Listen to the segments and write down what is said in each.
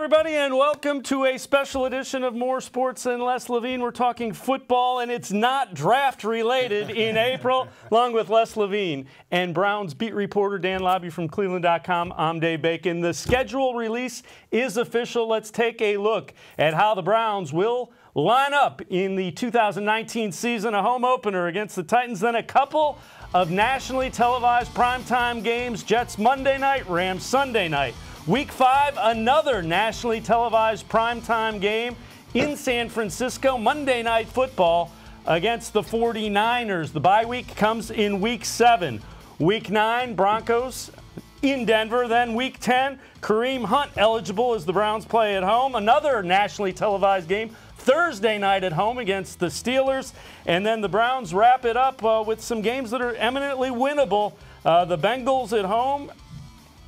everybody, and welcome to a special edition of More Sports and Les Levine. We're talking football, and it's not draft-related in April, along with Les Levine and Browns beat reporter Dan Labbe from cleveland.com. I'm Dave Bacon. The schedule release is official. Let's take a look at how the Browns will line up in the 2019 season. A home opener against the Titans, then a couple of nationally televised primetime games. Jets Monday night, Rams Sunday night. Week 5, another nationally televised primetime game in San Francisco, Monday Night Football against the 49ers. The bye week comes in Week 7. Week 9, Broncos in Denver. Then Week 10, Kareem Hunt eligible as the Browns play at home. Another nationally televised game Thursday night at home against the Steelers. And then the Browns wrap it up with some games that are eminently winnable. The Bengals at home,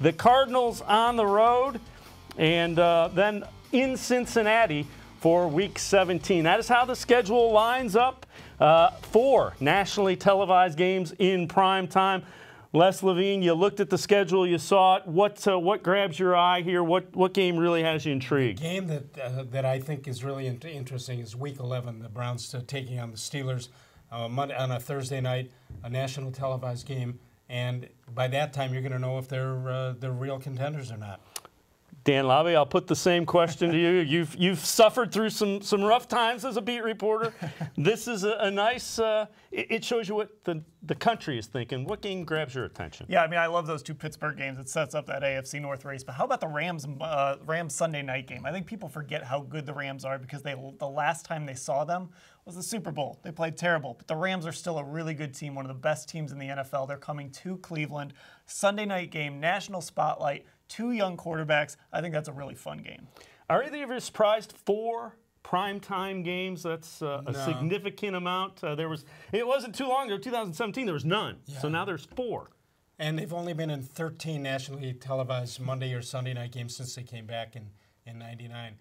the Cardinals on the road, and then in Cincinnati for Week 17. That is how the schedule lines up. 4 nationally televised games in prime time. Les Levine, you looked at the schedule, you saw it. What grabs your eye here? What game really has you intrigued? The game that I think is really interesting is Week 11. The Browns taking on the Steelers on a Thursday night, a national televised game. And by that time, you're going to know if they're real contenders or not. Dan Labbe, I'll put the same question to you. You've suffered through some rough times as a beat reporter. This is a nice. It shows you what the country is thinking. What game grabs your attention? Yeah, I mean, I love those 2 Pittsburgh games. It sets up that AFC North race. But how about the Rams Sunday night game? I think people forget how good the Rams are because the last time they saw them was the Super Bowl. They played terrible, but the Rams are still a really good team, one of the best teams in the NFL. They're coming to Cleveland. Sunday night game, national spotlight, 2 young quarterbacks. I think that's a really fun game. Are either of you surprised 4 primetime games? That's a significant amount. It wasn't too long ago, 2017, there was none. Yeah. So now there's 4. And they've only been in 13 nationally televised Monday or Sunday night games since they came back in '99.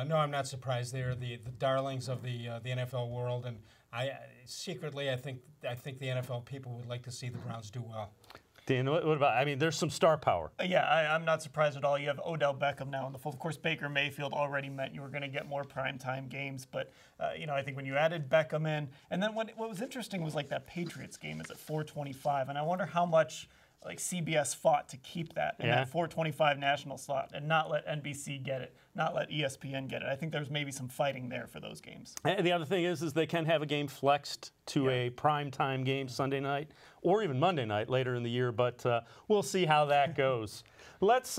No, I'm not surprised. They're the darlings of the NFL world, and I think the NFL people would like to see the Browns do well. Dan, what about? I mean, there's some star power. Yeah, I'm not surprised at all. You have Odell Beckham now in the fold. Of course, Baker Mayfield already meant you were going to get more primetime games, but I think when you added Beckham in, and then what was interesting was like that Patriots game is at 4:25, and I wonder how much like CBS fought to keep that in that 4:25 national slot and not let NBC get it, not let ESPN get it. I think there's maybe some fighting there for those games. And the other thing is they can have a game flexed to a primetime game Sunday night or even Monday night later in the year, but we'll see how that goes. Let's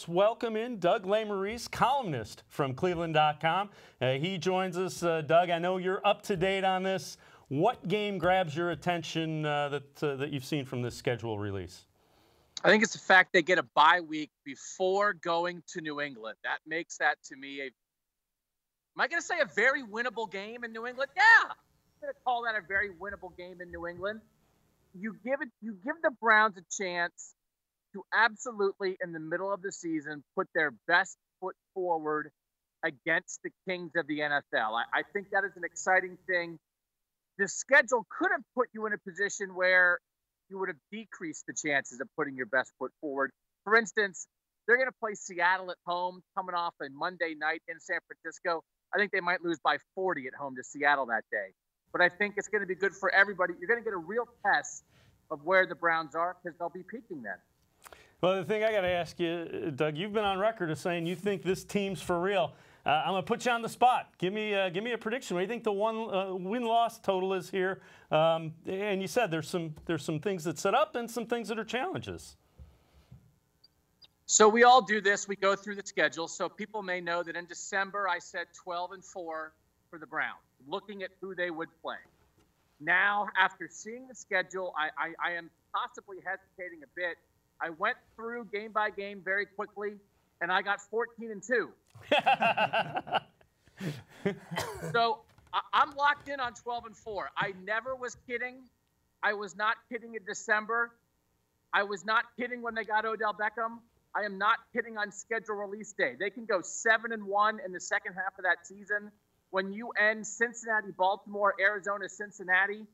welcome in Doug Lesmerises, columnist from cleveland.com. He joins us. Doug, I know you're up to date on this. What game grabs your attention that you've seen from this schedule release? I think it's the fact they get a bye week before going to New England. That makes that, to me, am I going to say a very winnable game in New England? Yeah, I'm going to call that a very winnable game in New England. You give the Browns a chance to absolutely, in the middle of the season, put their best foot forward against the kings of the NFL. I think that is an exciting thing. The schedule could have put you in a position where you would have decreased the chances of putting your best foot forward. For instance, they're going to play Seattle at home coming off a Monday night in San Francisco. I think they might lose by 40 at home to Seattle that day. But I think it's going to be good for everybody. You're going to get a real test of where the Browns are because they'll be peaking then. Well, the thing I got to ask you, Doug, you've been on record as saying you think this team's for real. I'm going to put you on the spot. Give me a prediction. What do you think the win-loss total is here? And you said there's some things that set up and some things that are challenges. So we all do this. We go through the schedule. So people may know that in December I said 12-4 for the Browns, looking at who they would play. Now, after seeing the schedule, I am possibly hesitating a bit. I went through game by game very quickly, and I got 14-2. So I'm locked in on 12-4. I never was kidding. I was not kidding in December. I was not kidding when they got Odell Beckham. I am not kidding on schedule release day. They can go 7-1 in the second half of that season. When you end Cincinnati, Baltimore, Arizona, Cincinnati,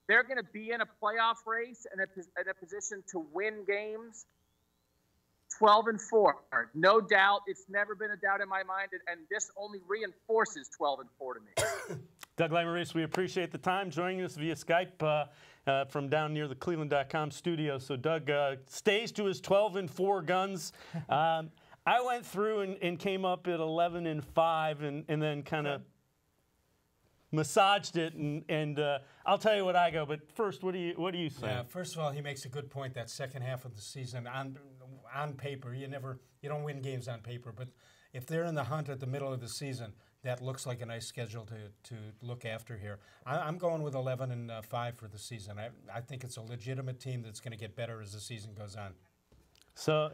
they're going to be in a playoff race and in a position to win games. 12-4. No doubt. It's never been a doubt in my mind, and this only reinforces 12-4 to me. Doug Lesmerises, we appreciate the time joining us via Skype from down near the cleveland.com studio. So Doug stays to his 12-4 guns. I went through and came up at 11-5 and then kind of massaged it, and I'll tell you what I go. But first, what do you say? Yeah, first of all, he makes a good point. That second half of the season, on paper, you don't win games on paper. But if they're in the hunt at the middle of the season, that looks like a nice schedule to look after here. I'm going with 11-5 for the season. I think it's a legitimate team that's going to get better as the season goes on. So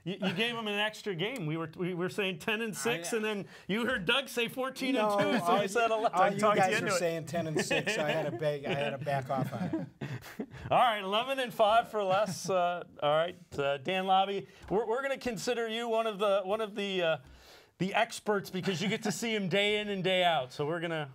you gave them an extra game. We were saying 10-6, and then you heard Doug say 14-2. So you said 11. All you guys were saying 10-6. I had to back off on it. All right, 11-5 for Les. All right, Dan Labbe, we're going to consider you one of the experts because you get to see him day in and day out. So we're gonna.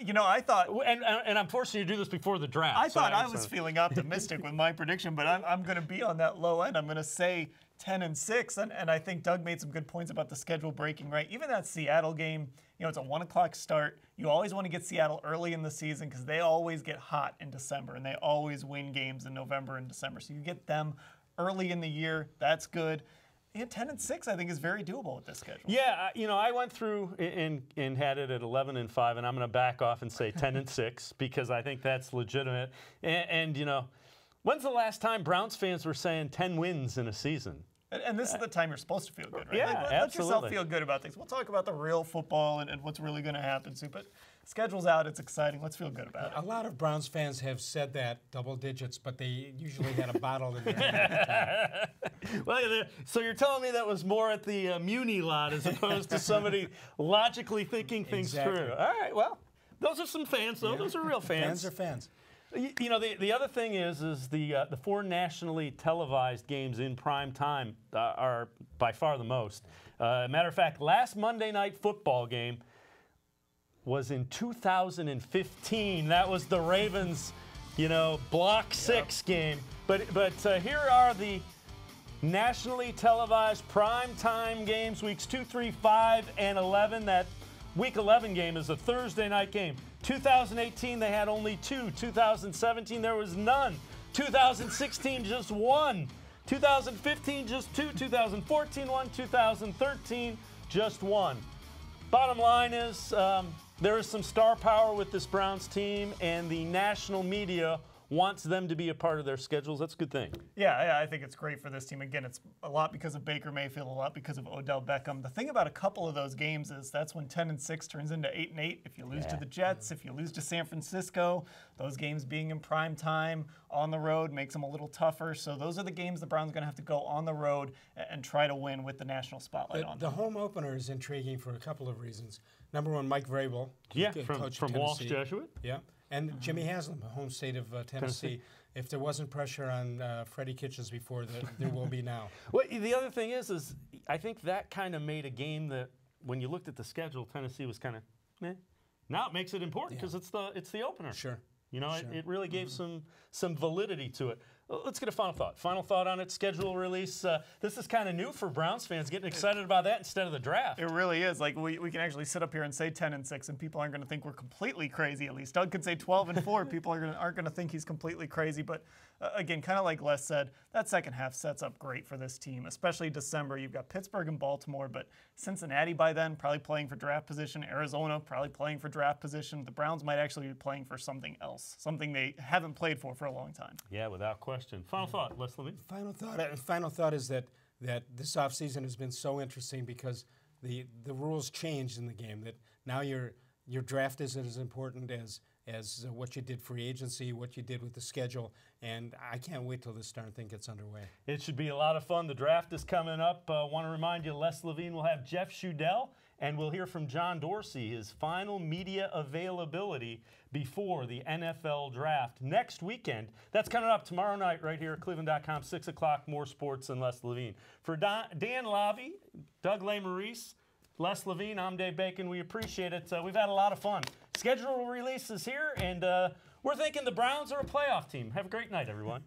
You know, I thought, and I'm forcing you to do this before the draft. I thought I was feeling optimistic with my prediction, but I'm going to be on that low end. I'm going to say 10-6, and I think Doug made some good points about the schedule breaking right. Even that Seattle game, it's a 1 o'clock start. You always want to get Seattle early in the season because they always get hot in December, and they always win games in November and December. So you get them early in the year. That's good. And 10-6, I think, is very doable with this schedule. Yeah, I went through and had it at 11-5, and I'm going to back off and say 10-6 because I think that's legitimate. And when's the last time Browns fans were saying 10 wins in a season? And this is the time you're supposed to feel good, right? Yeah, absolutely. Let yourself feel good about things. We'll talk about the real football and what's really going to happen soon. But schedule's out. It's exciting. Let's feel good about it. A lot of Browns fans have said that, double digits, but they usually had a bottle in their hand. Well, so you're telling me that was more at the Muni lot as opposed to somebody logically thinking things through. All right, well, those are some fans, though. Yeah. Those are real fans. Fans are fans. The other thing is the 4 nationally televised games in prime time are by far the most. Matter of fact, last Monday night football game was in 2015. That was the Ravens, Block 6 game. But here are the nationally televised prime time games, weeks 2, 3, 5, and 11. That week 11 game is a Thursday night game. 2018, they had only 2. 2017, there was none. 2016, just 1. 2015, just 2. 2014, 1. 2013, just 1. Bottom line is there is some star power with this Browns team, and the national media wants them to be a part of their schedules. That's a good thing. Yeah, I think it's great for this team. Again, it's a lot because of Baker Mayfield, a lot because of Odell Beckham. The thing about a couple of those games is that's when 10-6 turns into 8-8. If you lose to the Jets, if you lose to San Francisco, those games being in prime time on the road makes them a little tougher. So those are the games the Browns are going to have to go on the road and try to win with the national spotlight on them. The home opener is intriguing for a couple of reasons. Number one, Mike Vrabel, from Walsh Jesuit. Yeah. And Jimmy Haslam, home state of Tennessee. If there wasn't pressure on Freddie Kitchens before, there will be now. Well, the other thing is I think that kind of made a game that when you looked at the schedule, Tennessee was kind of, eh. Now it makes it important because it's the opener. Sure. It really gave some validity to it. Let's get a final thought. Final thought on it, schedule release. This is kind of new for Browns fans, getting excited about that instead of the draft. It really is. Like, we can actually sit up here and say 10-6, and people aren't going to think we're completely crazy, at least. Doug could say 12-4. People aren't going to think he's completely crazy. But, again, kind of like Les said, that second half sets up great for this team, especially December. You've got Pittsburgh and Baltimore, but Cincinnati by then probably playing for draft position. Arizona probably playing for draft position. The Browns might actually be playing for something else, something they haven't played for a long time. Yeah, without question. Final thought, Les Levine. Final thought is that this offseason has been so interesting because the rules changed in the game. That now your draft isn't as important as what you did free agency, what you did with the schedule, and I can't wait till this darn thing gets underway. It should be a lot of fun. The draft is coming up. Want to remind you, Les Levine will have Jeff Shudell, and we'll hear from John Dorsey, his final media availability before the NFL draft next weekend. That's coming up tomorrow night right here at cleveland.com, 6 o'clock, More Sports and Les Levine. For Dan Labbe, Doug Lesmerises, Les Levine, I'm Dave Bacon. We appreciate it. We've had a lot of fun. Schedule release is here, and we're thinking the Browns are a playoff team. Have a great night, everyone.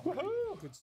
Good